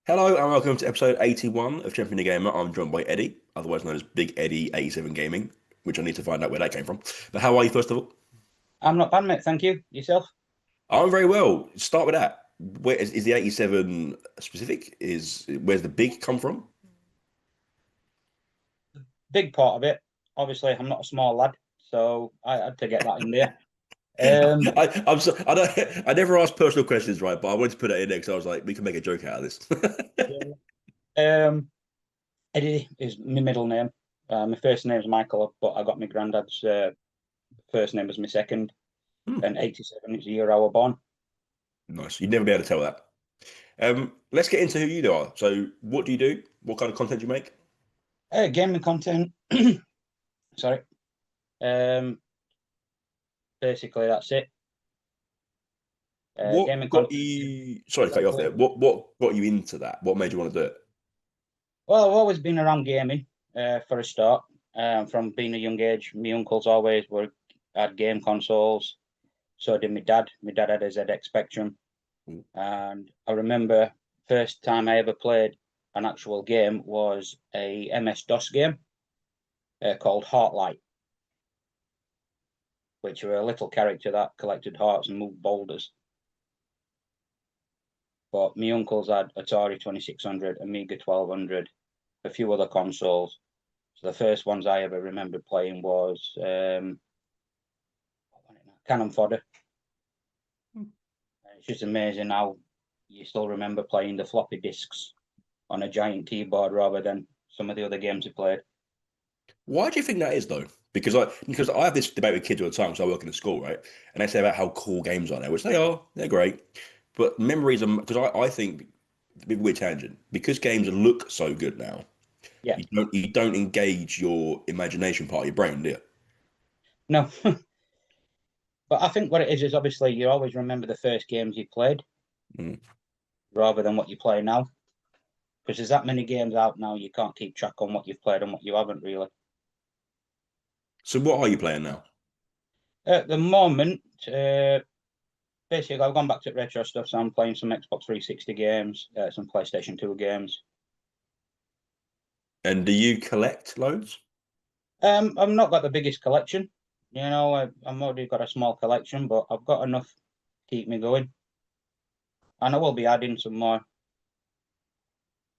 Hello and welcome to episode 81 of Champion the Gamer. I'm joined by Eddie, otherwise known as BigEddy87 Gaming, which I need to find out where that came from. But how are you, first of all? I'm not bad, mate. Thank you. Yourself? I'm very well. Start with that. Where is the 87 specific? Where's the big come from? Big part of it. Obviously, I'm not a small lad, so I had to get that in there. Um, I'm so, I don't I never ask personal questions, right? But I wanted to put it in there because I was like, we can make a joke out of this. yeah. Eddy is my middle name. My first name is Michael, but I got my granddad's first name as my second, Hmm, and 87 is the year I was born. nice. You'd never be able to tell that. Let's get into who you are. So, what do you do? What kind of content do you make? Gaming content. Sorry. Um, Basically, that's it. What Gaming got content. you? Sorry to cut you off Well, there. What got you into that? What made you want to do it? I've always been around gaming for a start. From being a young age, my uncles always were had game consoles. So did my dad. My dad had a ZX Spectrum, Mm. and I remember first time I ever played an actual game was a MS DOS game called Heartlight, which were a little character that collected hearts and moved boulders. But my uncles had Atari 2600, Amiga 1200, a few other consoles. So the first ones I ever remember playing was Cannon Fodder. It's just amazing how you still remember playing the floppy disks on a giant keyboard rather than some of the other games you played. Why do you think that is though? Because I have this debate with kids all the time. So I work in a school, right? And they say about how cool games are now, which they are. They're great. But memories are because I think a bit weird tangent because games look so good now. Yeah, You don't engage your imagination part of your brain, do you? no, but I think what it is obviously you always remember the first games you played Mm. rather than what you play now. Because there's that many games out now, you can't keep track on what you've played and what you haven't really. So what are you playing now? At the moment, basically, I've gone back to retro stuff, so I'm playing some Xbox 360 games, some PlayStation 2 games. And do you collect loads? I've not got the biggest collection. I've already got a small collection, but I've got enough to keep me going. And I will be adding some more.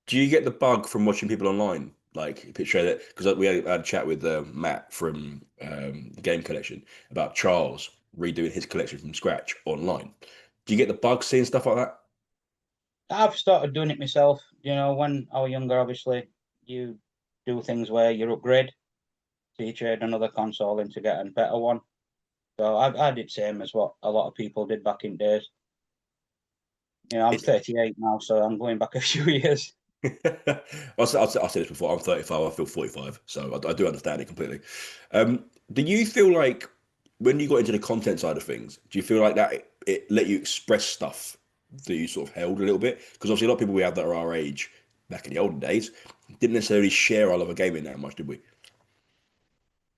Do you get the bug from watching people online? Like picture that because we had a chat with Matt from the game collection about Charles redoing his collection from scratch online. Do you get the bug seeing stuff like that? I've started doing it myself. When I was younger, obviously, you do things where you upgrade, so you trade another console in to get a better one. So I did same as what a lot of people did back in days. I'm It's 38 now, so I'm going back a few years. I've said this before. I'm 35. I feel 45, so I do understand it completely. Do you feel like when you got into the content side of things, do you feel like that it let you express stuff that you sort of held a little bit? Because obviously a lot of people we have that are our age back in the olden days didn't necessarily share our love of gaming that much, did we?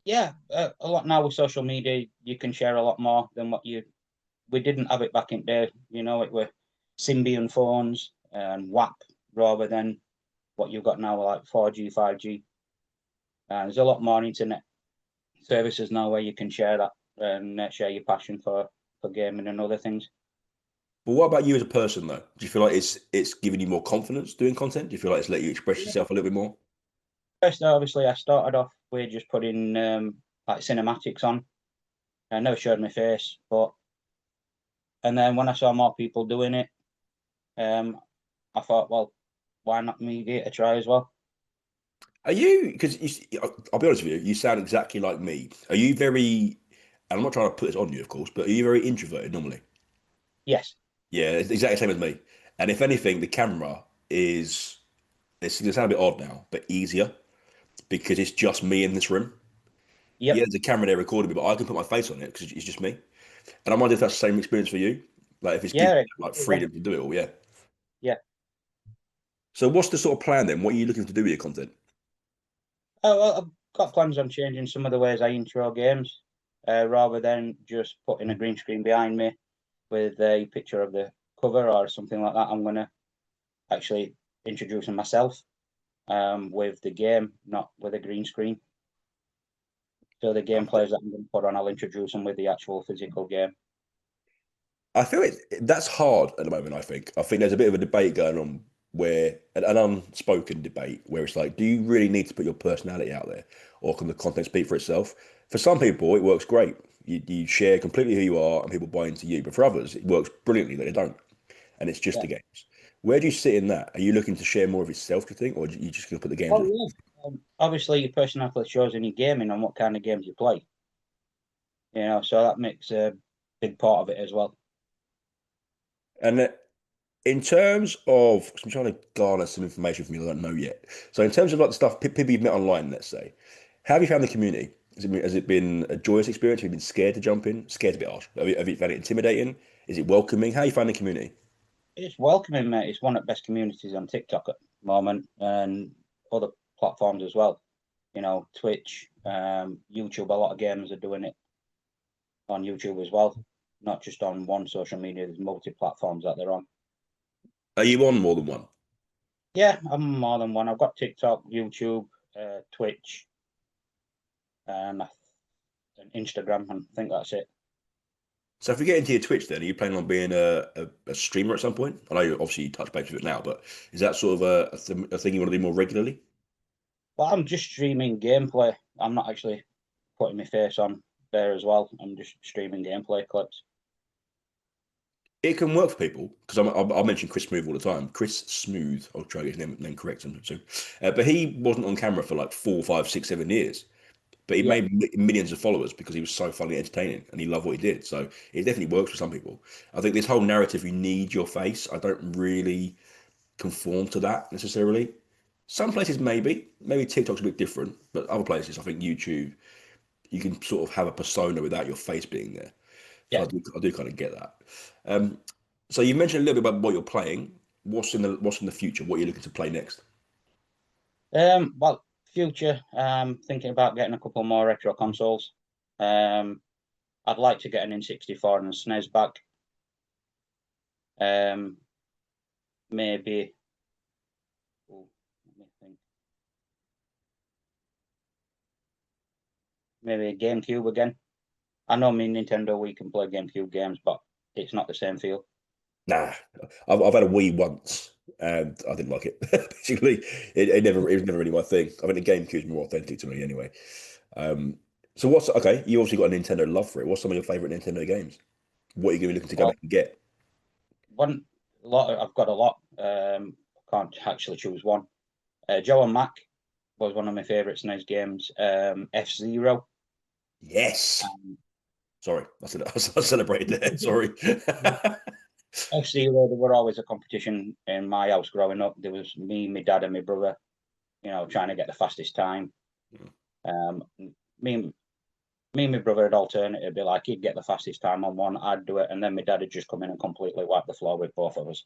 Yeah, a lot now with social media, you can share a lot more than what we didn't have it back in the day. It were Symbian phones and WAP rather than what you've got now, like 4G, 5G. There's a lot more internet services now where you can share that and share your passion for gaming and other things. But what about you as a person though? Do you feel like it's giving you more confidence doing content? Do you feel like it's let you express Yeah. yourself a little bit more? First, obviously, I started off with just putting like cinematics on. I never showed my face, but and then when I saw more people doing it, um, I thought, well, why not me give it a try as well? Are you, because I'll be honest with you, you sound exactly like me. Are you very, and I'm not trying to put this on you, of course, but are you very introverted normally? Yes. Yeah, it's exactly the same as me. And if anything, the camera is, it's going to sound a bit odd now, but easier because it's just me in this room. Yeah, Yep. there's a camera there recording me, but I can put my face on it because it's just me. And I wonder if that's the same experience for you. Like if it's given Yeah. you, like Yeah. freedom to do it all, yeah. Yeah. So what's the sort of plan then? What are you looking to do with your content? Oh, well, I've got plans on changing some of the ways I intro games, rather than just putting a green screen behind me with a picture of the cover or something like that. I'm gonna actually introducing myself with the game, not with a green screen. So the gameplays that I'm going to put on, I'll introduce them with the actual physical game. I feel that's hard at the moment. I think there's a bit of a debate going on where an unspoken debate where it's like, do you really need to put your personality out there, or can the content speak for itself? For some people, it works great. You share completely who you are, and people buy into you. But for others, it works brilliantly that they don't, and it's just Yeah. the games. Where do you sit in that? Are you looking to share more of yourself, do you think, or are you just going to put the games Oh in? yeah. Obviously, your personality shows in your gaming and what kind of games you play. You know, so that makes a big part of it as well. And in terms of, 'cause I'm trying to garner some information from you I don't know yet. So in terms of like the stuff people you've met online, let's say, how have you found the community? Has it been a joyous experience? Have you been scared to jump in? Scared to be harsh. Have you found it intimidating? Is it welcoming? How you find the community? It's welcoming, mate. It's one of the best communities on TikTok at the moment and other platforms as well. You know, Twitch, YouTube. A lot of gamers are doing it on YouTube as well, not just on one social media. There's multi platforms that they're on. Are you on more than one? Yeah, I'm more than one. I've got TikTok, YouTube, Twitch, and Instagram, and I think that's it. So if we get into your Twitch then, are you planning on being a streamer at some point? I know you obviously touch base with it now, but is that sort of a thing you want to do more regularly? But I'm just streaming gameplay. I'm not actually putting my face on there as well. I'm just streaming gameplay clips. It can work for people because I mention Chris Smooth all the time. Chris Smooth, I'll try to get his name correct soon. But he wasn't on camera for like 4, 5, 6, 7 years. But he Yeah, made millions of followers because he was so funny, entertaining, and he loved what he did. So it definitely works for some people. I think this whole narrative, you need your face. I don't really conform to that necessarily. Some places maybe TikTok's a bit different, but other places, I think YouTube, you can sort of have a persona without your face being there. So yeah. I do kind of get that. Um, so you mentioned a little bit about what you're playing. What's in the future? What are you looking to play next? Well, future. Thinking about getting a couple more retro consoles. Um, I'd like to get an N64 and a SNES back. Um, maybe. Oh, let me think. Maybe a GameCube again. I know me Nintendo we can play GameCube games, but it's not the same feel. Nah, I've had a Wii once and I didn't like it. Basically, it was never really my thing. I mean, the GameCube's more authentic to me anyway. Um, so what's okay? You obviously got a Nintendo love for it. What's some of your favorite Nintendo games? What are you going to be looking to go Well, back and get? I've got a lot. Can't actually choose one. Joe and Mac was one of my favourite SNES games. F-Zero. Yes. Um, Sorry, I celebrated there. Sorry. F-Zero, there were always a competition in my house growing up. There was me, my dad, and my brother, you know, trying to get the fastest time. Um, me, me and my brother would alternate. It'd be like he'd get the fastest time on one, I'd do it, and then my dad would just come in and completely wipe the floor with both of us.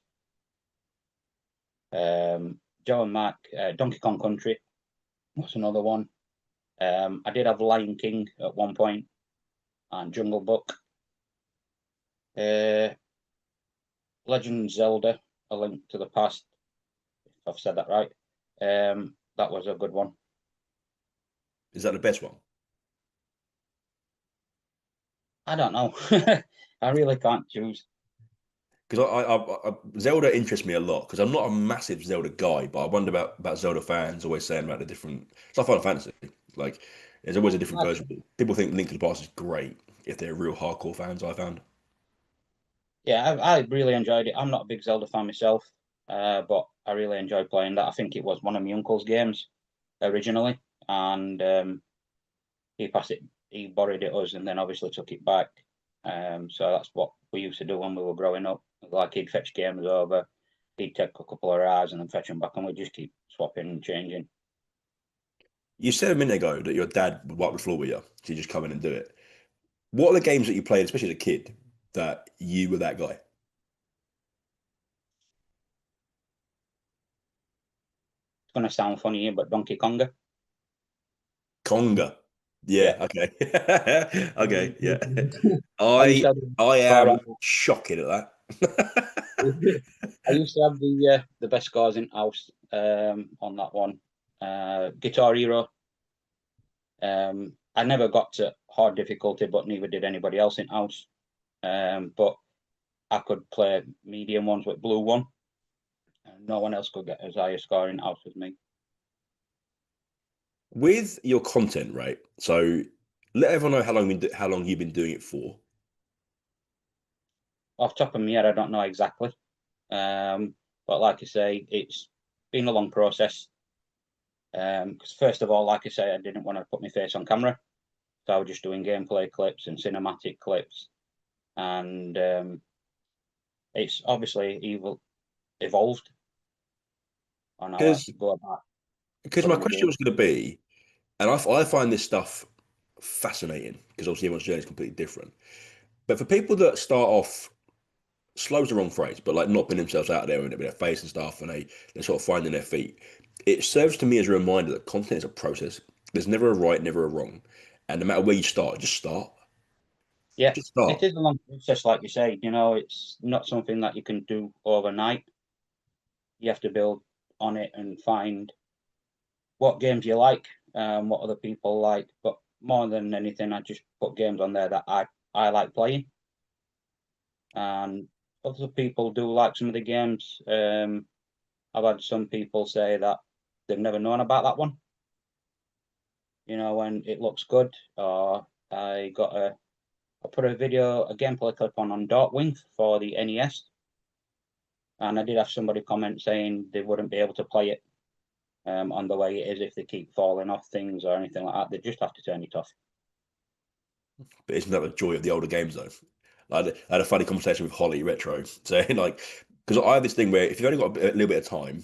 Joe and Mac, Donkey Kong Country was another one. I did have Lion King at one point and Jungle Book. Uh, Legend of Zelda, A Link to the Past, if I've said that right. That was a good one. Is that the best one? I don't know. I really can't choose. Because Zelda interests me a lot because I'm not a massive Zelda guy, but I wonder about Zelda fans always saying about the different. It's like Final Fantasy. Like there's always a different version. People think Link to the Past is great if they're real hardcore fans. I found. Yeah, I really enjoyed it. I'm not a big Zelda fan myself, but I really enjoyed playing that. I think it was one of my uncle's games originally, and he passed it, he borrowed it us, and then obviously took it back. So that's what we used to do when we were growing up. Like he'd fetch games over, he'd take a couple of hours and then fetch them back, and we'd just keep swapping and changing. You said a minute ago that your dad would wipe the floor with you, so you just come in and do it. What are the games that you played, especially as a kid, that you were that guy? It's gonna sound funny, but Donkey Konga. Conga. Yeah. Yeah. Okay. Okay. Yeah. I used I to have I before am shocking at that. I used to have the best scores in house on that one. Guitar Hero. I never got to hard difficulty, but neither did anybody else in house. But I could play medium ones with blue one. And no one else could get as high a score in house as me. With your content, right? So let everyone know how long you've been doing it for. Off top of my head, I don't know exactly. But like I say, it's been a long process. Because first of all, like I say, I didn't want to put my face on camera. So I was just doing gameplay clips and cinematic clips. And it's obviously evolved on how I Because go about my doing the question game. was going to be, and I find this stuff fascinating because obviously everyone's journey is completely different. But for people that start off slow's the wrong phrase, but like not putting themselves out there with their face and stuff, and they're sort of finding their feet. It serves to me as a reminder that content is a process. There's never a right, never a wrong, and no matter where you start, just start, Yeah, just it start. is a long process, like you say. You know, it's not something that you can do overnight. You have to build on it and find what games you like, what other people like. But more than anything, I just put games on there that I like playing, and other people do like some of the games. I've had some people say that they've never known about that one. You know, when it looks good, or I put a gameplay clip on Darkwing for the NES, and I did have somebody comment saying they wouldn't be able to play it on the way it is if they keep falling off things or anything like that. They just have to turn it off. But isn't that the joy of the older games though? Like, I had a funny conversation with Holly Retro saying like, because I have this thing where if you've only got a little bit of time,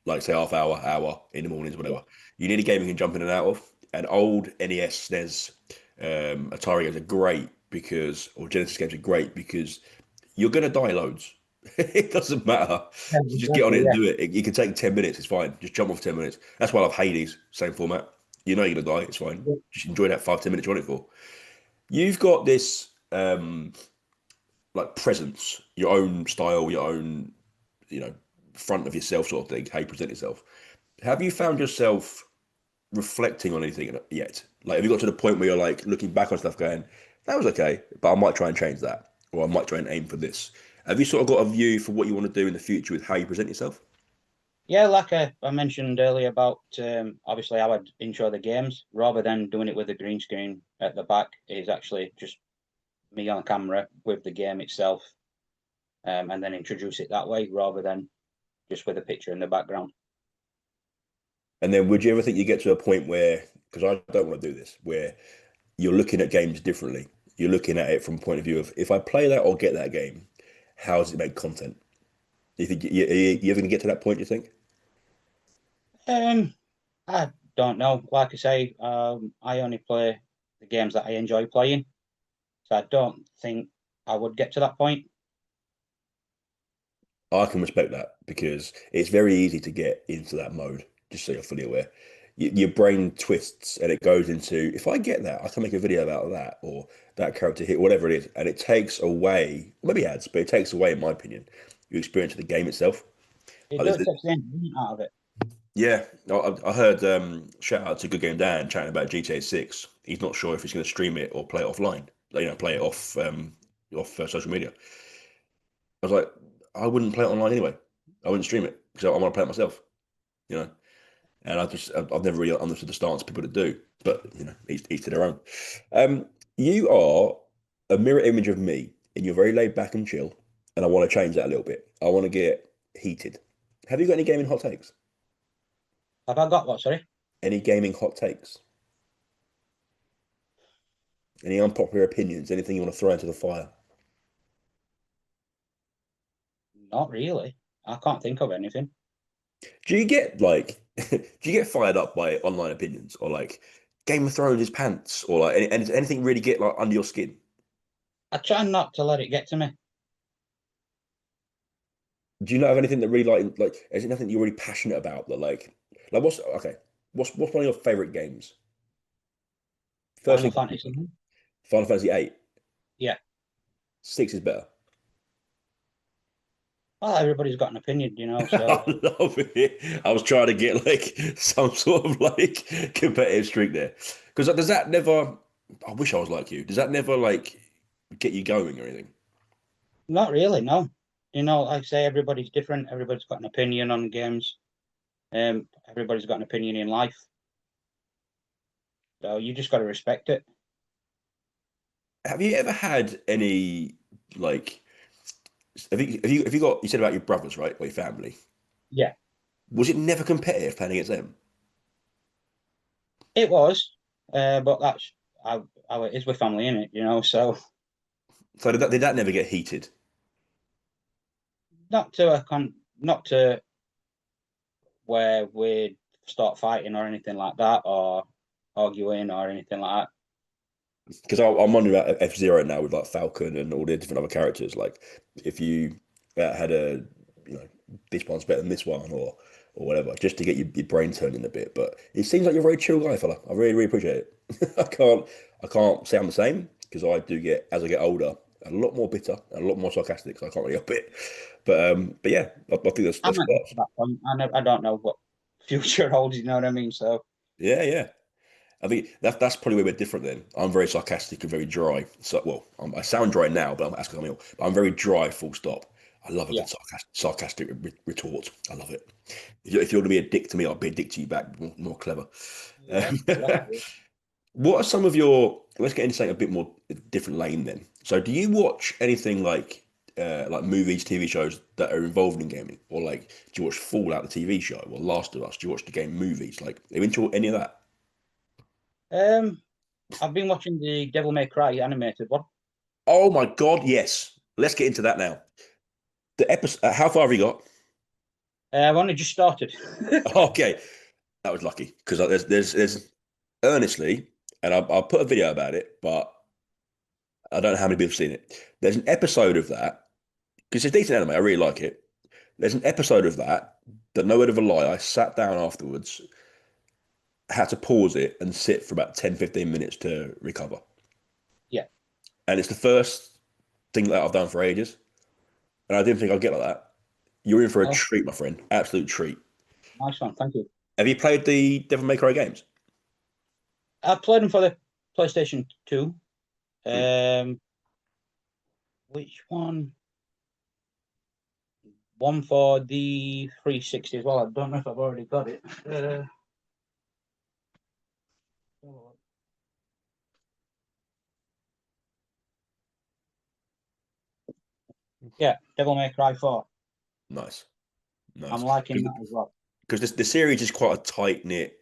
like say hour in the mornings, Yeah, whatever, you need a game you can jump in and out of. And old NES, SNES, Atari games are great because, or Genesis games are great because you're gonna die loads. It doesn't matter. yeah, You just get on exactly. it and Yeah, do it. It can take 10 minutes. It's fine. Just jump off 10 minutes. That's why I love Hades. Same format. You know you're gonna die. It's fine. yeah. Just enjoy that 5 10 minutes you're on it for. You've got this like presence, your own style, your own you know front of yourself sort of thing. How you present yourself. Have you found yourself reflecting on anything yet? Like, have you got to the point where you're like looking back on stuff, going, "That was okay, but I might try and change that, or I might try and aim for this." Have you sort of got a view for what you want to do in the future with how you present yourself? Yeah, like I mentioned earlier about obviously I would intro the games rather than doing it with a green screen at the back is actually just me on camera with the game itself, and then introduce it that way rather than just with a picture in the background. And then, would you ever think you get to a point where, because I don't want to do this, where you're looking at games differently? You're looking at it from a point of view of if I play that or get that game, how does it make content? You think you ever gonna get to that point? You think? I don't know. Like I say, I only play the games that I enjoy playing, so I don't think I would get to that point. I can respect that because it's very easy to get into that mode, just so you're fully aware. Your brain twists and it goes into, if I get that, I can make a video about that or that character hit, whatever it is. And it takes away, maybe ads, but it takes away, in my opinion, your experience of the game itself. It Like, does take the enjoyment out of it. yeah, I heard shout out to Good Game Dan chatting about GTA 6. He's not sure if he's going to stream it or play it offline, like, play it off social media. I was like, I wouldn't play it online anyway. I wouldn't stream it because I want to play it myself, you know. And I've never really understood the stance people that do, but each to their own. You are a mirror image of me, and you're very laid back and chill. And I want to change that a little bit. I want to get heated. Have you got any gaming hot takes? Have I got what? Sorry, Any gaming hot takes? Any unpopular opinions? Anything you want to throw into the fire? not really. I can't think of anything. Do you get like, do you get fired up by online opinions or like Game of Thrones is pants or like anything really get like under your skin? I try not to let it get to me. Do you not have anything that really like is it nothing you're really passionate about that like what's okay? What's one of your favorite games? First Final thing comes to Fantasy. mind. Final Fantasy 8. Yeah, 6 is better. Well, everybody's got an opinion, I so love it. I was trying to get like some sort of like competitive streak there. Because does that never, I wish I was like you. Does that never like get you going or anything? not really, no. Like I say, everybody's different. Everybody's got an opinion on games. Everybody's got an opinion in life. So you just got to respect it. Have you ever had any like, have you got, you said about your brothers, right? Or your family. Yeah, Was it never competitive playing against them? it was, but that's how it is with family, in it. So So did that never get heated? not to where we start fighting or anything like that, or arguing or anything like Because I'm wondering about F-Zero now with like Falcon and all the different other characters. Like, if you had a, you know, this one's better than this one, or whatever, just to get your brain turning a bit. But it seems like you're a very chill guy, fella. I really, really appreciate it. I can't say I'm the same because I do get, as I get older, a lot more bitter and a lot more sarcastic. So I can't really help it. But yeah, I think I that's might get class. to that point. I don't know what future holds. You know what I mean? So Yeah, yeah. I think that's probably where we're different then. I'm very sarcastic and very dry. So, well, I sound dry now, but that's because I'm ill. But I'm very dry, full stop. I love a yeah, good sarcastic retort. I love it. If you're going to be a dick to me, I'll be a dick to you back. More clever. yeah, Um, exactly. what are some of your? Let's get into something a bit more different lane then. So, do you watch anything like movies, TV shows that are involved in gaming, or like do you watch Fallout, the TV show, or Last of Us? Do you watch the game movies? Like, are you into any of that? Um, I've been watching the Devil May Cry animated one. Oh my God, yes. Let's get into that now. The episode. How far have you got? I've only just started. Okay, that was lucky because there's earnestly, and I'll put a video about it, but I don't know how many people have seen it. There's an episode of that because it's a decent anime. I really like it. There's an episode of that no word of a lie. I sat down afterwards, had to pause it and sit for about 10, 15 minutes to recover. Yeah, And it's the first thing that I've done for ages, and I didn't think I'd get like that. You're in for a oh, treat, my friend. Absolute treat. nice one. Thank you. Have you played the Devil May Cry games? I've played them for the PlayStation 2. Mm. Um, which one? One for the 360 as well. I don't know if I've already got it. Yeah, Devil May Cry 4. Nice, I'm nice. liking that as well. Because the series is quite a tight knit,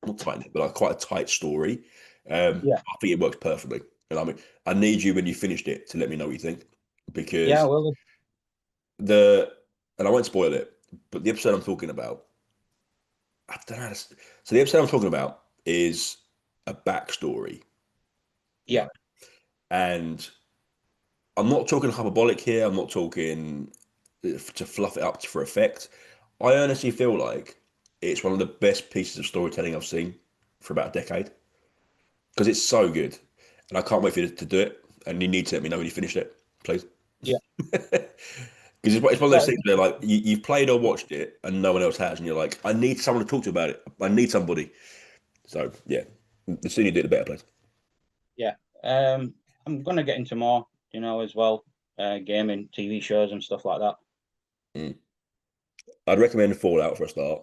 not tight knit, but like quite a tight story. Yeah, I think it works perfectly. And I mean, I need you when you finished it to let me know what you think, yeah, because well, the and I won't spoil it, but the episode I'm talking about, I don't know. So the episode I'm talking about is a backstory, yeah. right? And I'm not talking hyperbolic here. I'm not talking to fluff it up for effect. I honestly feel like it's one of the best pieces of storytelling I've seen for about a decade because it's so good, and I can't wait for you to do it. And you need to let me know when you finish it, please. Yeah. Because it's one of those Well, things where like you've played or watched it and no one else has, and you're like, I need someone to talk to about it. I need somebody. So yeah, the sooner you do it, the better, please. yeah. I'm gonna get into more, as well. Gaming, TV shows, and stuff like that. Mm. I'd recommend Fallout for a start.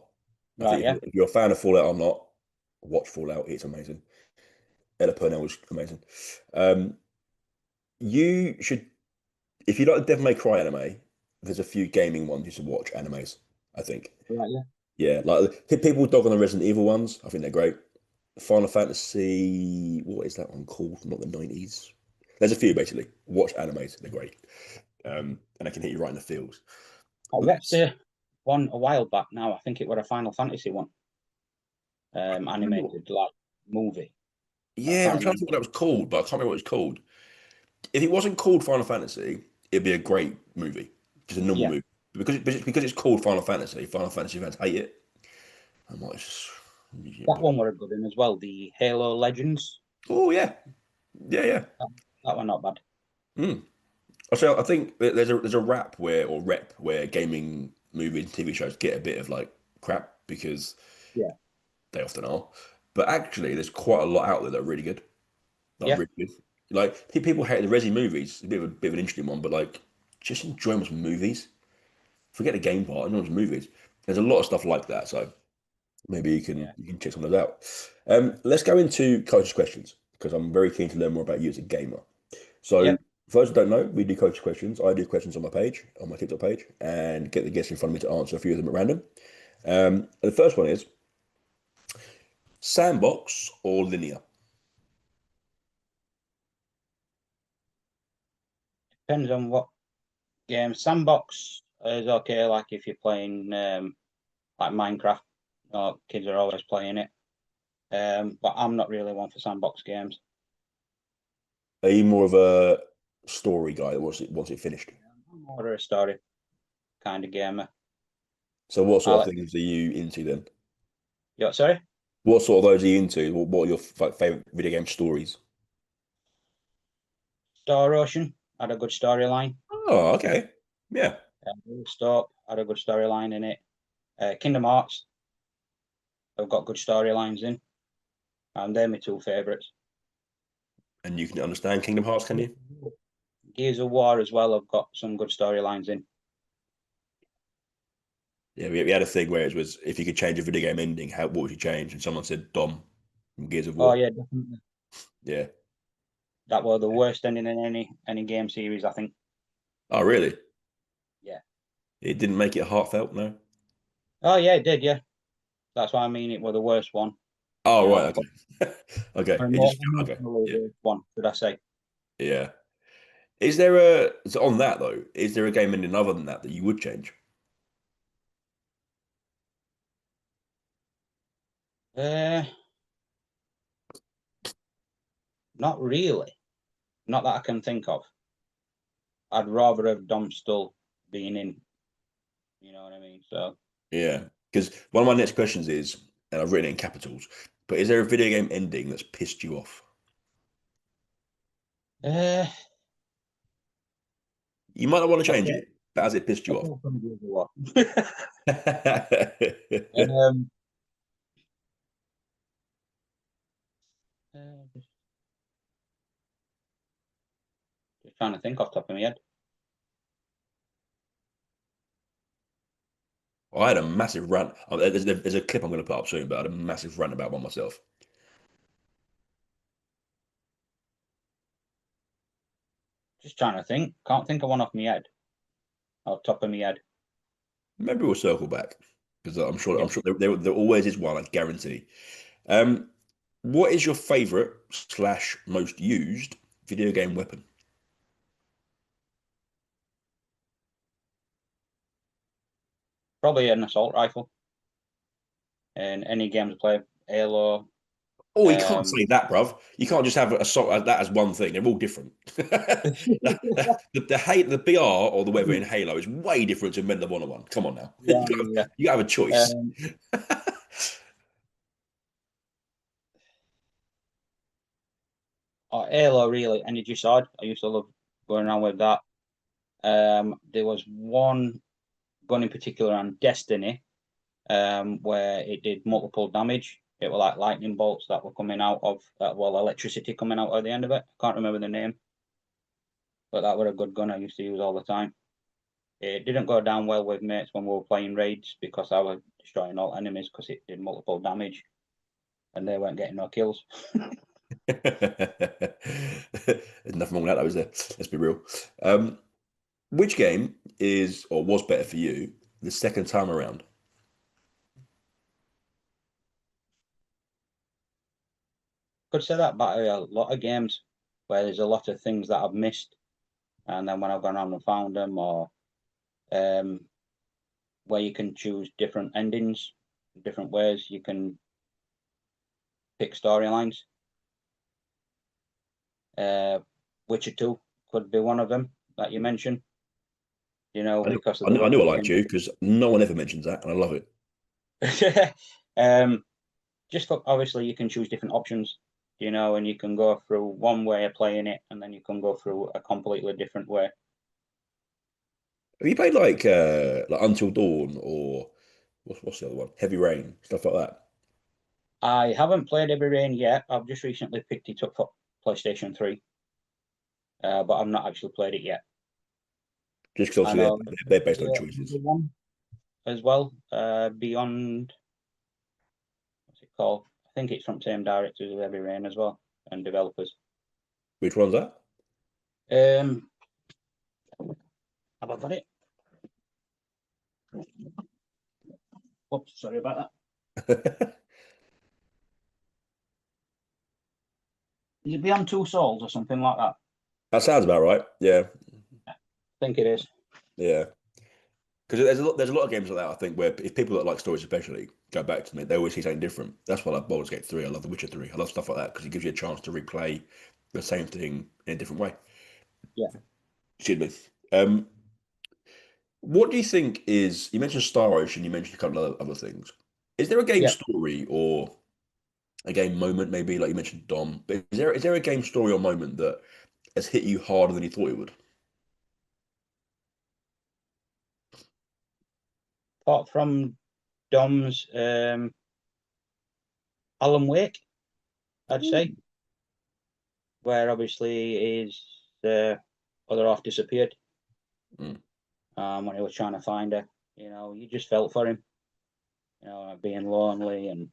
I Right? think Yeah. if you're a fan of Fallout or not, watch Fallout. It's amazing. Ella Purnell was amazing. Um, you should, if you like the Devil May Cry anime, there's a few gaming ones you should watch animes, I think. Right. Yeah. Yeah, like people dog on the Resident Evil ones. I think they're great. Final Fantasy, what is that one called? Not the 90s. There's a few basically. Watch animes, they're great. And I can hit you right in the feels. I watched Let's. one a while back. Now I think it was a Final Fantasy one, animated like movie. But I Yeah, I'm can't trying to remember. think what that was called, but I can't remember what it's called. If it wasn't called Final Fantasy, it'd be a great movie, just a normal Yeah, movie. Because it's called Final Fantasy, Final Fantasy fans hate it. I'm like, yeah, that one were a good one as well. The Halo Legends. oh yeah, yeah, yeah. That, that one not bad. Mm. So I think there's a rap where gaming movies and TV shows get a bit of like crap because Yeah. they often are. But actually, there's quite a lot out there that are really good. That are Yeah. really good. Like people hate the Resi movies. It's a bit of an interesting one, but like just enjoy them as movies. Forget the game part. Enjoy them as movies. There's a lot of stuff like that. So maybe Yeah. you can check some of those out. Let's go into coaches' questions because I'm very keen to learn more about you as a gamer. So, Yep. for those who don't know, we do coaches' questions. I do questions on my page, on my TikTok page, and get the guests in front of me to answer a few of them at random. The first one is sandbox or linear? Depends on what game. Sandbox is okay, like if you're playing like Minecraft, kids are always playing it. But I'm not really one for sandbox games. Are you more of a story guy that wants it finished? I'm more a story kind of gamer. So, what I sort of like, things are you into then? yeah, sorry, What sort of those are you into? What are your favorite video game stories? Star Ocean had a good storyline. Oh, okay. Yeah. Stop had a good storyline in it. Kingdom Hearts have got good storylines in, and they're my two favourites. And you can understand Kingdom Hearts, can you? Gears of War as well have got some good storylines in. Yeah, we had a thing where it was if you could change a video game ending, what would you change? And someone said Dom from Gears of Oh War. yeah, definitely. Yeah. That was the worst ending in any game series, I think. Oh, really? Yeah. It didn't make it heartfelt, no? Oh yeah, it did. Yeah, that's what I mean. It was the worst one. Oh, You know, right, okay. Okay. or It more just okay. emotionally Yeah. worst one, should I say? Yeah. So on that though, is there a game ending other than that that you would change? Uh, Not really. Not that I can think of. I'd rather have Dom still being in. You know what I mean? So, Yeah. Because one of my next questions is, and I've written it in capitals, but is there a video game ending that's pissed you off? uh, You might not want to change apart, it, but has it pissed you off? apart from Gears of War. um, just trying to think off the top of my head. I had a massive rant. There's a clip I'm going to put up soon, but I had a massive rant about one myself. Just trying to think. Can't think of one off my head. Off the top of my head. Maybe we'll circle back because Yeah. I'm sure there always is one. I guarantee. Um, what is your favorite slash most used video game weapon? Probably an assault rifle. And any games I play, Halo. Oh, you can't Um, say that, bruv. You can't just have that as one thing. They're all different. The BR or the weather in Halo is way different to Medal of Honor one. Come on now, yeah, yeah, you gotta have a yeah. choice. Halo, really. Energy Sword. I used to love going around with that. There was one gun in particular on Destiny, where it did multiple damage. It were like lightning bolts that were coming out of, well, electricity coming out at the end of it. I can't remember the name, but that were a good gun I used to use all the time. It didn't go down well with mates when we were playing raids because I was destroying all enemies because it did multiple damage and they weren't getting no kills. There's nothing wrong with that, though, is there? Let's be real. Um, which game is or was better for you the second time around? Could say that about a lot of games where there's a lot of things that I've missed, and then when I've gone on and found them, or um, where you can choose different endings, different ways you can pick storylines. Uh, Witcher 2 could be one of them that you mentioned, because of the I way knew I liked you because no one ever mentions that, and I love it. um, just for, obviously you can choose different options, and you can go through one way of playing it, and then you can go through a completely different way. Have you played like Until Dawn or what's the other one? Heavy Rain, stuff like that. I haven't played Heavy Rain yet. I've just recently picked it up for PlayStation 3, but I've not actually played it yet. Just because I obviously know they're based on the other choices. one as well, Beyond, what's it called? I think it's from same directors of Heavy Rain as well and developers. Which one's that? Um, have I got it? Oops, sorry about that. Is it Beyond Two Souls or something like that? That sounds about right. Yeah, I think it is. yeah. Because there's a lot of games like that. I think where if people that like stories especially go back to me, they always see something different. That's why I like Baldur's Gate 3. I love The Witcher 3. I love stuff like that because it gives you a chance to replay the same thing in a different way. Yeah, Excuse me. What do you think is? You mentioned Star Ocean. You mentioned a couple of other things. Is there a game yeah. story or a game moment, maybe like you mentioned Dom? But is there a game story or moment that has hit you harder than you thought it would? Apart from Dom's Alan Wake, I'd say, where obviously his other half disappeared Mm. when he was trying to find her. You just felt for him, being lonely and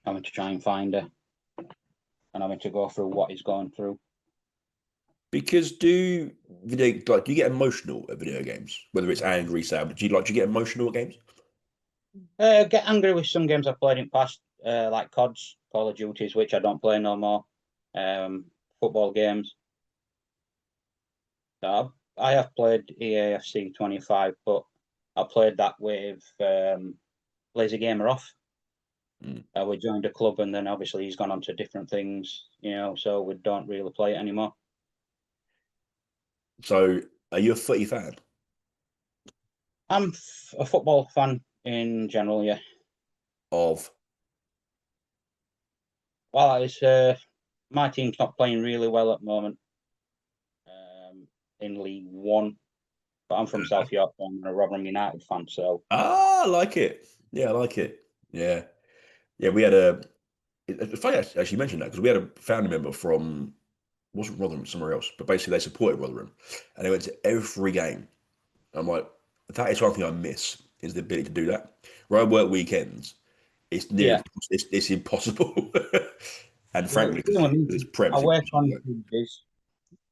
having to try and find her and having to go through what he's going through. Because do you get emotional at video games? Whether it's angry, sad, do you get emotional at games? Get angry with some games I've played in past, like CODs, Call of Duties, which I don't play no more. Football games. I have played EAFC 25, but I played that with Lazy Gamer off. Mm. We joined a club, and then obviously he's gone on to different things, so we don't really play it anymore. So, are you a footy fan I'm a football fan in general, yeah. of? Well, it's my team's not playing really well at the moment in League One, but I'm from South York, so I'm a Rotherham United fan. So I like it. Yeah, I like it. Yeah, yeah. We had a. It's funny actually you mentioned that because we had a family member from wasn't Rotherham, somewhere else, but basically they supported Rotherham, and they went to every game. I'm like, that is one thing I miss is the ability to do that. Where I work weekends, it's near yeah, it's impossible. And well, frankly, the thing with me it's is Prem, I it's work impossible. on Like, Tuesdays.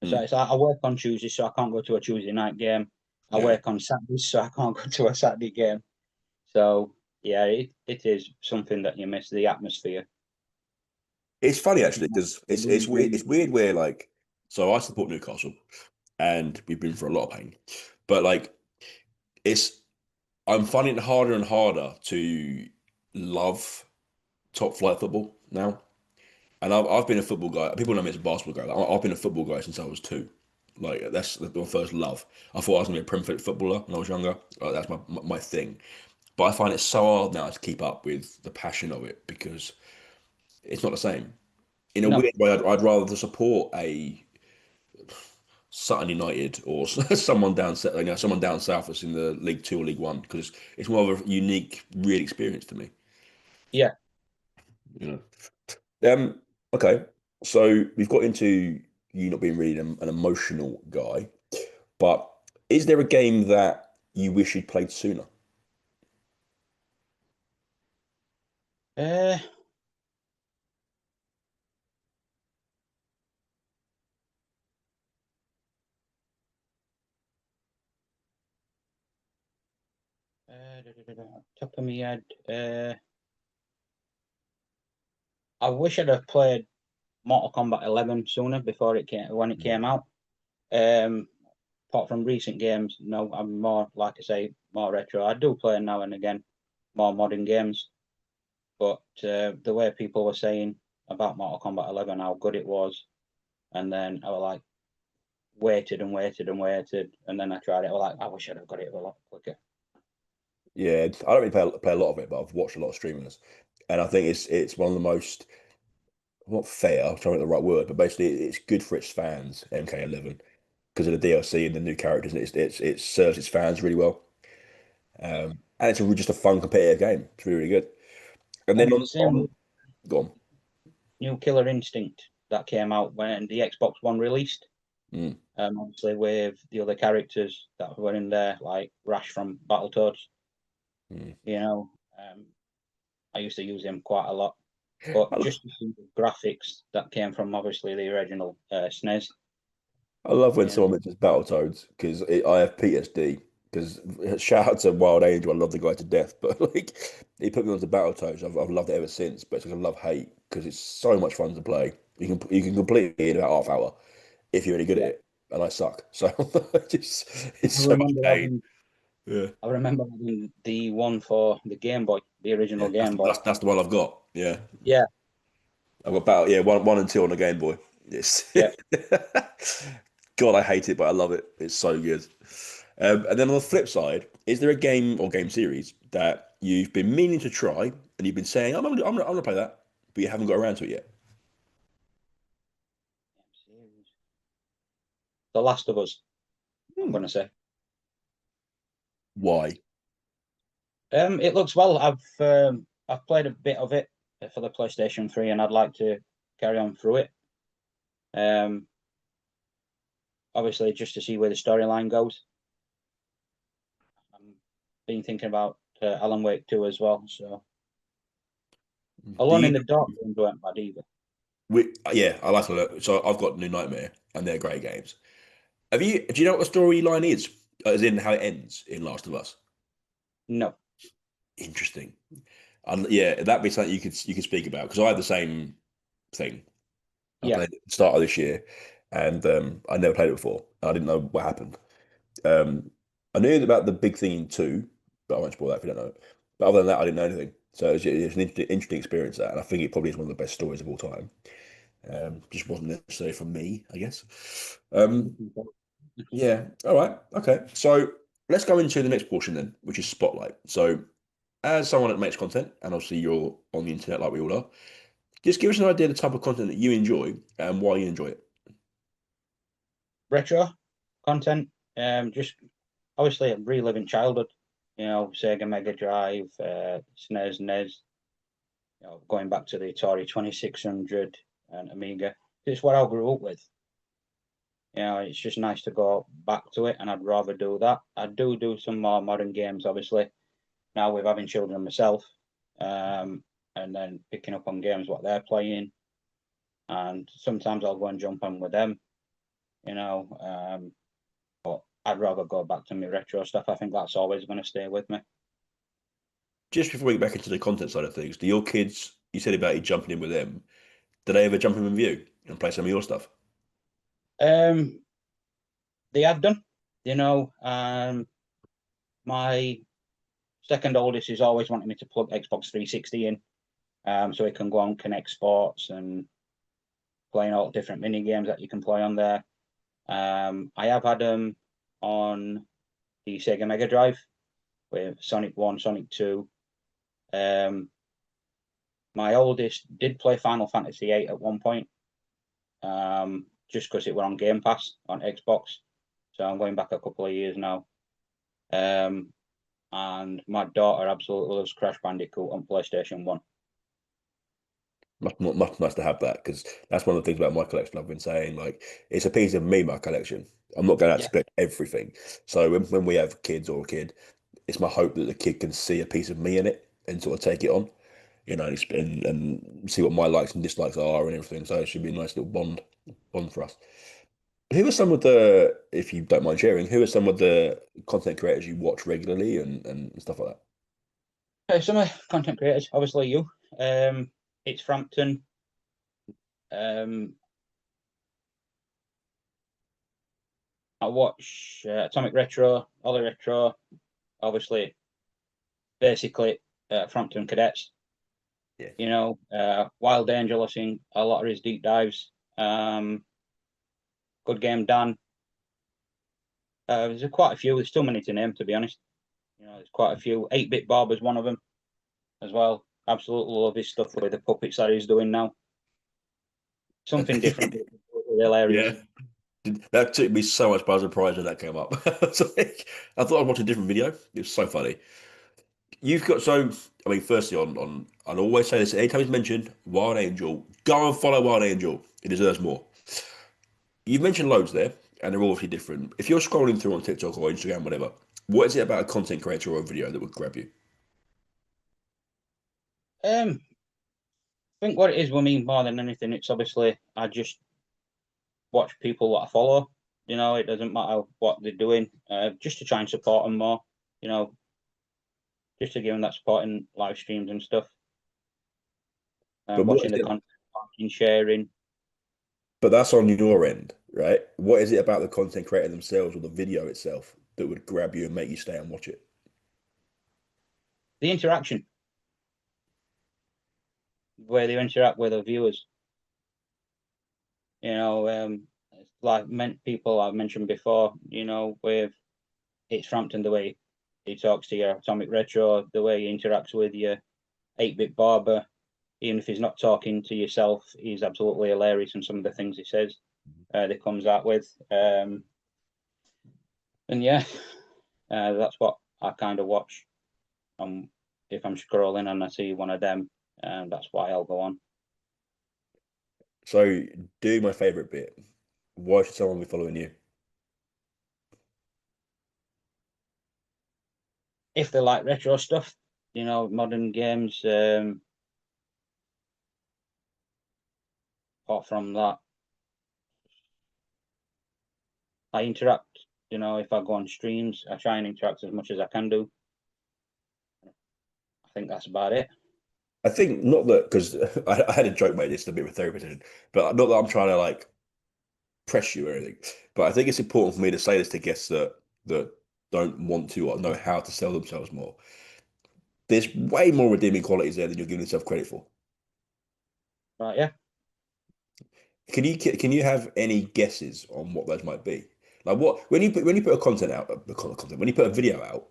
So mm, I work on Tuesdays, so I can't go to a Tuesday night game. I yeah, work on Saturdays, so I can't go to a Saturday game. So yeah, it is something that you miss the atmosphere. it's funny actually because it's weird. It's weird where like, so I support Newcastle, and we've been for a lot of pain, but like, it's I'm finding it harder and harder to love top flight football now. And I've been a football guy. People know me as a basketball guy. Like, I've been a football guy since I was two. Like that's my first love. I thought I was gonna be a Premier League footballer when I was younger. Like, that's my thing. But I find it so hard now to keep up with the passion of it because it's not the same. In a No, weird way, I'd rather to support a Sutton United or someone down, someone down south that's in the League Two or League One because it's more of a unique, real experience to me. yeah. You know. Okay. So we've got into you not being really an emotional guy, but is there a game that you wish you'd played sooner? Uh, top of my head. I wish I'd have played Mortal Kombat 11 sooner before it came when it came Mm. out. Apart from recent games, no, I'm more like I say, more retro. I do play now and again more modern games, but the way people were saying about Mortal Kombat 11, how good it was, and then I was like waited and waited and waited, and then I tried it. I was like, I wish I'd have got it a lot quicker. Yeah, I don't really play a lot of it, but I've watched a lot of streamers, and I think it's one of the most not fair. I'm trying to get the right word, but basically it's good for its fans. MK11. because of the DLC and the new characters, and it serves its fans really well. And it's just a fun competitive game. It's really, really good. And then Same with go on. new Killer Instinct that came out when the Xbox One released. Mm. Obviously with the other characters that were in there, like Rash from Battletoads. Mm. You know, I used to use him quite a lot. But just to see the graphics that came from obviously the original SNES. I love when Yeah, someone mentions Battletoads because I have PTSD. Because shout out to Wild Angel, I love the guy to death, but like he put me onto Battletoads. I've loved it ever since, but it's like a love hate because it's so much fun to play. You can complete it in about half hour if you're really good at yeah. it, and I suck. So it's I so much remember pain. having, Yeah, I remember having the one for the Game Boy, the yeah, original that's, Game Boy. that's that's the one I've got. Yeah, Yeah, I've got Battle. Yeah, one and two on the Game Boy. Yes. yeah. God, I hate it, but I love it. It's so good. And then on the flip side, is there a game or game series that you've been meaning to try and you've been saying, I'm gonna play that, but you haven't got around to it yet? The Last of Us, I'm Hmm. going to say. Why? It looks well. I've played a bit of it for the PlayStation 3, and I'd like to carry on through it. Um, Obviously, just to see where the storyline goes. I've been thinking about Alan Wake 2 as well. So, Do Alone you? in the Dark weren't bad either. Yeah, I like it. So I've got New Nightmare, and they're great games. Have you? Do you know what the storyline is? As in how it ends in Last of Us? No, Interesting. And yeah, that'd be something you could speak about because I had the same thing. I yeah, played it at the start of this year, and I never played it before. I didn't know what happened. I knew about the big thing in two, but I won't spoil that if you don't know it. But other than that, I didn't know anything. So it's an interesting experience that, and I think it probably is one of the best stories of all time. Just wasn't necessarily for me, I guess. Yeah. All right. Okay. So let's go into the next portion then, which is spotlight. So as someone that makes content, and obviously you're on the internet like we all are, just give us an idea of the type of content that you enjoy and why you enjoy it. retro content. Just obviously reliving childhood. You know, Sega Mega Drive, SNES, NES. You know, going back to the Atari 2600 and Amiga. It's what I grew up with. You know, it's just nice to go back to it, and I'd rather do that. I do some more modern games, obviously. Now with having children myself, and then picking up on games what they're playing, and sometimes I'll go and jump on with them. You know, but I'd rather go back to my retro stuff. I think that's always going to stay with me. Just before we get back into the content side of things, do your kids, you said about you jumping in with them, do they ever jump in with you and play some of your stuff? Um, they have done. You know, my second oldest is always wanting me to plug Xbox 360 in, so he can go on Connect Sports and playing all different mini games that you can play on there. I have had them on the Sega Mega Drive with Sonic 1, Sonic 2. My oldest did play Final Fantasy 8 at one point, just because it were on Game Pass on Xbox. So I'm going back a couple of years now. And my daughter absolutely loves Crash Bandicoot on PlayStation 1. Much nice to have that because that's one of the things about my collection. I've been saying like it's a piece of me, my collection. I'm not going out Yeah. to collect everything. So when we have kids or a kid, it's my hope that the kid can see a piece of me in it and sort of take it on, and see what my likes and dislikes are and everything. So it should be a nice little bond for us. Who are some of the, if you don't mind sharing, who are some of the content creators you watch regularly and stuff like that? Some of the content creators, obviously you. It's Frampton. Um, I watch Atomic Retro, Ollie Retro, obviously, basically Frampton Cadets. Yeah. You know, Wild Angel, I've seen a lot of his deep dives. Good Game Dan. There's quite a few. There's too many to name, to be honest. You know, there's quite a few. 8-Bit Bob is one of them as well. Absolutely love his stuff with the puppets that he's doing now. Something different, hilarious. Yeah. That took me so much by surprise when that came up. I thought I was watching a different video. It was so funny. You've got so. I mean, firstly, on I'll always say this anytime it's mentioned. Wild Angel, go and follow Wild Angel. It deserves more. You've mentioned loads there, and they're all obviously different. If you're scrolling through on TikTok or Instagram, whatever, what is it about a content creator or a video that would grab you? Um, I think what it is with me more than anything, it's obviously I just watch people that I follow. You know, it doesn't matter what they're doing, just to try and support them more. You know, just to give them that support in live streams and stuff, But and what watching is the it? content, sharing. But that's on your end, right? What is it about the content creator themselves or the video itself that would grab you and make you stay and watch it? The interaction, where they interact with the viewers. You know, it's like people I've mentioned before. You know, with it's Frampton, the way he talks to your Atomic Retro, the way he interacts with your 8-bit barber, even if he's not talking to yourself, he's absolutely hilarious in some of the things he says that he comes out with. And yeah, that's what I kind of watch. If I'm scrolling and I see one of them, that's why I'll go on. So, do my favorite bit. Why should someone be following you? If they like retro stuff, you know, modern games. Apart from that, I interact. You know, if I go on streams, I try and interact as much as I can do. I think that's about it. I think not that because I had a joke about this, a bit of a therapy session, but not that I'm trying to like press you or anything. But I think it's important for me to say this to guests that don't want to or know how to sell themselves more. There's way more redeeming qualities there than you're giving yourself credit for. Right? Yeah. Can you have any guesses on what those might be? Like what when you put a content out, when you put a video out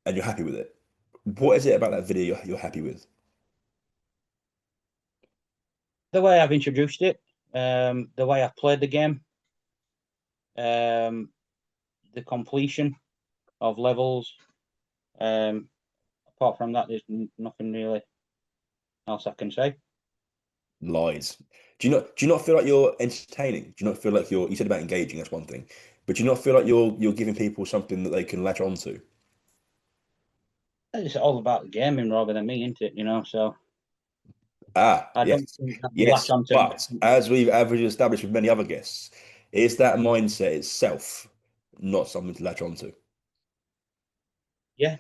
and you're happy with it, what is it about that video you're happy with? The way I've introduced it, the way I've played the game, um, the completion of levels. Apart from that, there's nothing really else I can say. Lies. Do you not feel like you're entertaining? Do you not feel like you said about engaging, that's one thing, but do you not feel like you're giving people something that they can latch onto? It's all about the gaming rather than me, isn't it? You know, so Ah, I don't yes. think that will latch Yes. onto But as we've established with many other guests, is that mindset itself not something to latch onto? Yeah,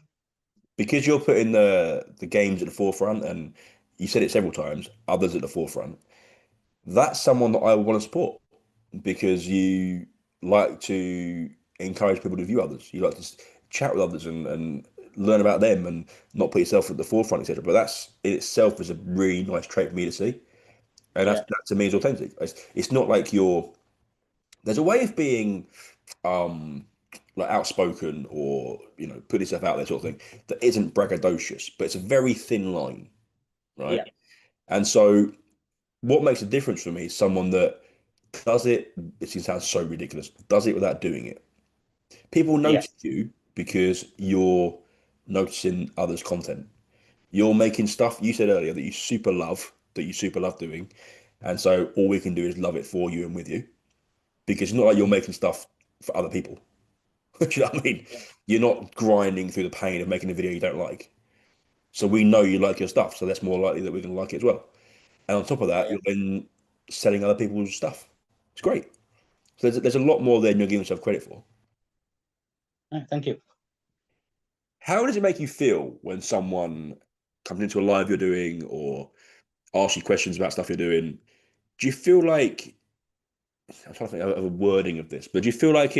Because you're putting the games at the forefront, and you said it several times, others at the forefront. That's someone that I want to support because you like to encourage people to view others. You like to chat with others and learn about them and not put yourself at the forefront, etc. But that's in itself is a really nice trait for me to see, and yeah, that to me is authentic. It's not like you're. There's a way of being um like outspoken or put yourself out there sort of thing that isn't braggadocious, but it's a very thin line, right? yeah, And so what makes a difference for me is someone that does it. It sounds so ridiculous. Does it without doing it. People yeah, notice you because you're noticing others' content. You're making stuff you said earlier that you super love doing, and so all we can do is love it for you and with you because it's not like you're making stuff for other people. Do you know what I mean? yeah, You're not grinding through the pain of making a video you don't like. So we know you like your stuff, so that's more likely that we're going to like it as well. And on top of that, yeah. you're then selling other people's stuff. It's great. So there's a lot more than you're giving yourself credit for. Thank you. How does it make you feel when someone comes into a live you're doing or asks you questions about stuff you're doing? Do you feel like, I'm trying to think of a wording of this, but do you feel like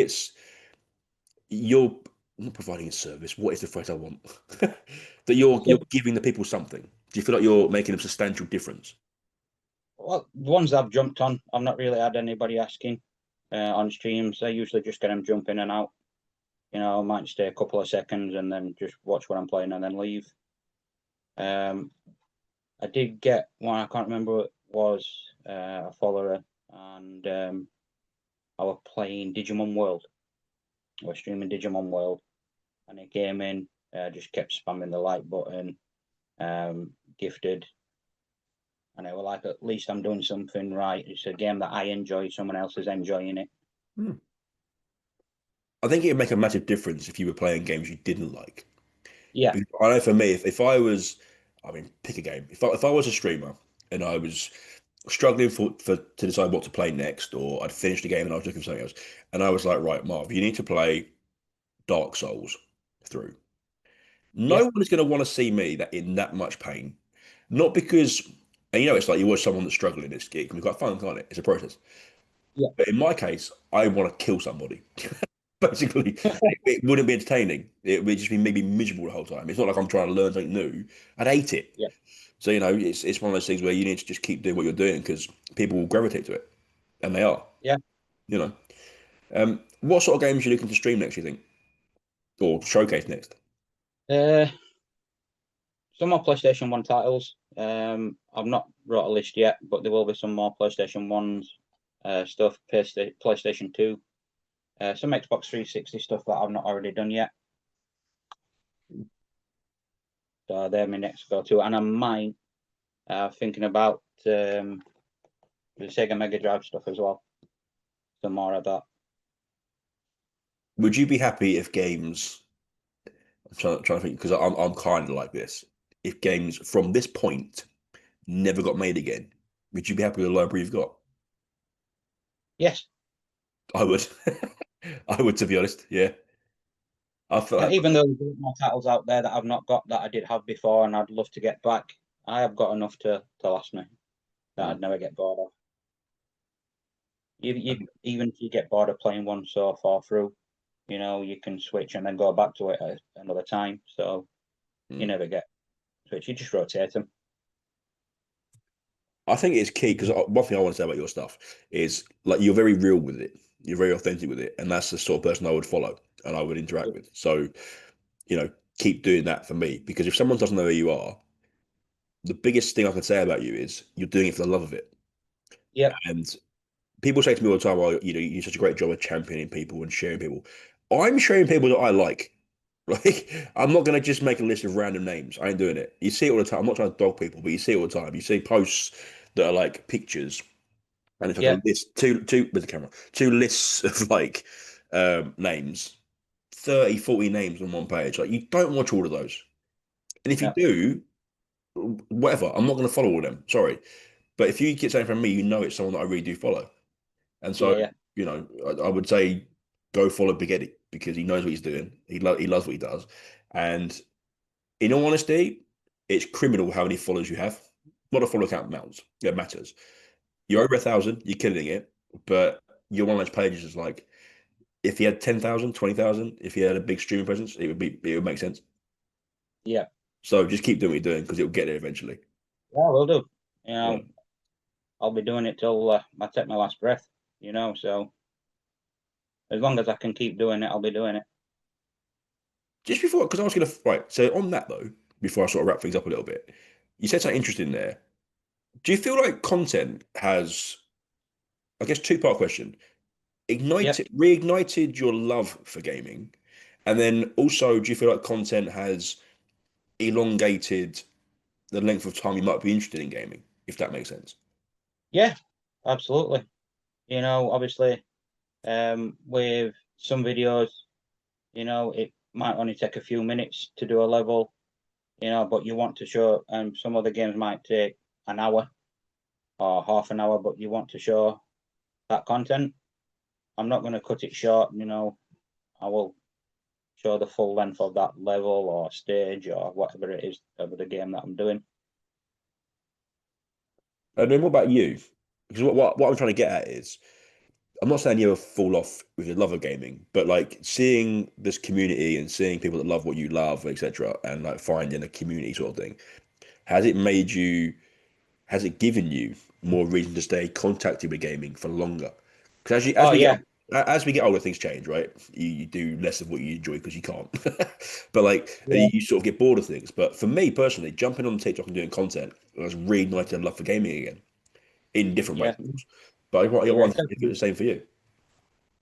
you're not providing a service? What is the phrase I want? That you're giving the people something. Do you feel like you're making a substantial difference? Well, the ones I've jumped on, I've not really had anybody asking on streams. I usually just get them jump in and out. You know, I might stay a couple of seconds and then just watch what I'm playing and then leave. Um, I did get one, I can't remember what it was, a follower, and I was playing Digimon World. I was streaming Digimon World, and he came in, just kept spamming the like button, gifted, and I was like, at least I'm doing something right. It's a game that I enjoy, someone else is enjoying it. Hmm. I think it would make a massive difference if you were playing games you didn't like. Yeah, Because I know for me, if I was, I mean, pick a game. If I was a streamer and I was struggling to decide what to play next, or I'd finished the game and I was looking for something else, and I was like, right, Marv, you need to play Dark Souls through. No yeah, one is going to want to see me that in that much pain. Not because, and it's like you watch someone that's struggling, it can be quite fun, can't it? It's a process. yeah, But in my case, I want to kill somebody. Basically, it wouldn't be entertaining. It would just be maybe miserable the whole time. It's not like I'm trying to learn something new. I'd hate it. yeah, So, it's one of those things where you need to just keep doing what you're doing because people will gravitate to it. And they are, yeah. you know. What sort of games are you looking to stream next, you think? Or showcase next? Uh, some more PlayStation 1 titles. I've not wrote a list yet, but there will be some more PlayStation 1's stuff, PlayStation 2, some Xbox 360 stuff that I've not already done yet. So they're my next go-to. And I might thinking about the Sega Mega Drive stuff as well. Some more of that. Would you be happy if games, I'm trying to think, because I'm kind of like this, if games from this point never got made again, would you be happy with the library you've got? Yes. I would. I would, to be honest. Yeah. I feel Yeah, like, even though there's more titles out there that I've not got that I did have before and I'd love to get back, I have got enough to last me that mm, I'd never get bored of. Even if you get bored of playing one so far through, you can switch and then go back to it at another time. So you mm. never get switch. You just rotate them. I think it's key because one thing I want to say about your stuff is like you're very real with it. You're very authentic with it, and that's the sort of person I would follow and I would interact with. So, you know, keep doing that for me because if someone doesn't know who you are, the biggest thing I can say about you is you're doing it for the love of it. Yep, And people say to me all the time, "Oh, you do such a great job of championing people and sharing people." I'm sharing people that I like. Like, I'm not going to just make a list of random names. I ain't doing it. You see it all the time. I'm not trying to dog people, but you see it all the time. You see posts that are like pictures, and it's like a yep, list, two with the camera, two lists of like names, 30, 40 names on one page. Like, you don't watch all of those. And if you no, do, whatever, I'm not going to follow all of them. Sorry. But if you get something from me, it's someone that I really do follow. And so, yeah, yeah, I would say go follow Big Eddy because he knows what he's doing. He loves what he does. And in all honesty, it's criminal how many followers you have. Not a follow count mounts. It matters. You're yeah, over 1,000, you're killing it. But you're one of those pages is like, if he had 10,000, 20,000, if he had a big streaming presence, it would make sense. yeah. So just keep doing what you're doing because it'll get there eventually. Yeah, we'll do. You Yeah. know, I'll be doing it till I take my last breath. So as long as I can keep doing it, I'll be doing it. Just before, because I was going to, right. So on that though, before I sort of wrap things up a little bit, you said something interesting there. Do you feel like content has, I guess, two-part question, Yep. reignited your love for gaming? And then also, do you feel like content has elongated the length of time you might be interested in gaming, if that makes sense? Yeah, absolutely. Obviously, with some videos, it might only take a few minutes to do a level, but you want to show, some other games might take an hour or half an hour, but you want to show that content. I'm not going to cut it short, I will show the full length of that level or stage or whatever it is of the game that I'm doing. And then what about you? Because what I'm trying to get at is, I'm not saying you ever fall off with your love of gaming, but like seeing this community and seeing people that love what you love, etc., and like finding a community sort of thing, has it made you, has it given you more reason to stay contacted with gaming for longer? Because Oh yeah, as we get older, things change, right? You do less of what you enjoy because you can't. But like yeah, you sort of get bored of things. But for me personally, jumping on TikTok and doing content has reignited a love for gaming again in different ways, yeah, of course. But I yeah. want to do the same for you.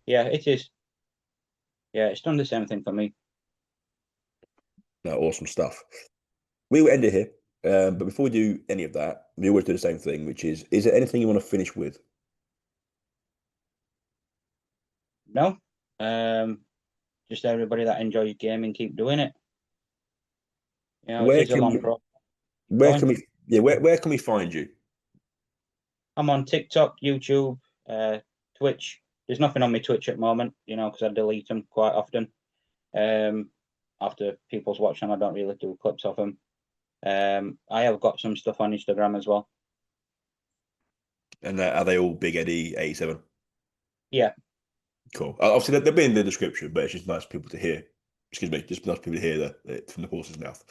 Yeah, it is. Yeah, it's done the same thing for me. No, awesome stuff. We will end it here. But before we do any of that, we always do the same thing, which is there anything you want to finish with? No, just everybody that enjoys gaming, keep doing it. You know, it Where is a can long we, process. where Going. can we, yeah, where can we find you? I'm on TikTok, YouTube, Twitch. There's nothing on my Twitch at the moment, you know, because I delete them quite often. After people's watch them, I don't really do clips of them. I have got some stuff on Instagram as well. And are they all Big Eddy 87? Yeah, Cool. Obviously, they'll be in the description, but it's just nice for people to hear. Excuse me, just nice for people to hear it from the horse's mouth.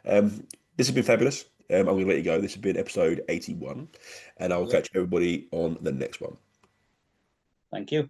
This has been fabulous. I'm going to let you go. This has been episode 81, and I'll yeah. catch everybody on the next one. Thank you.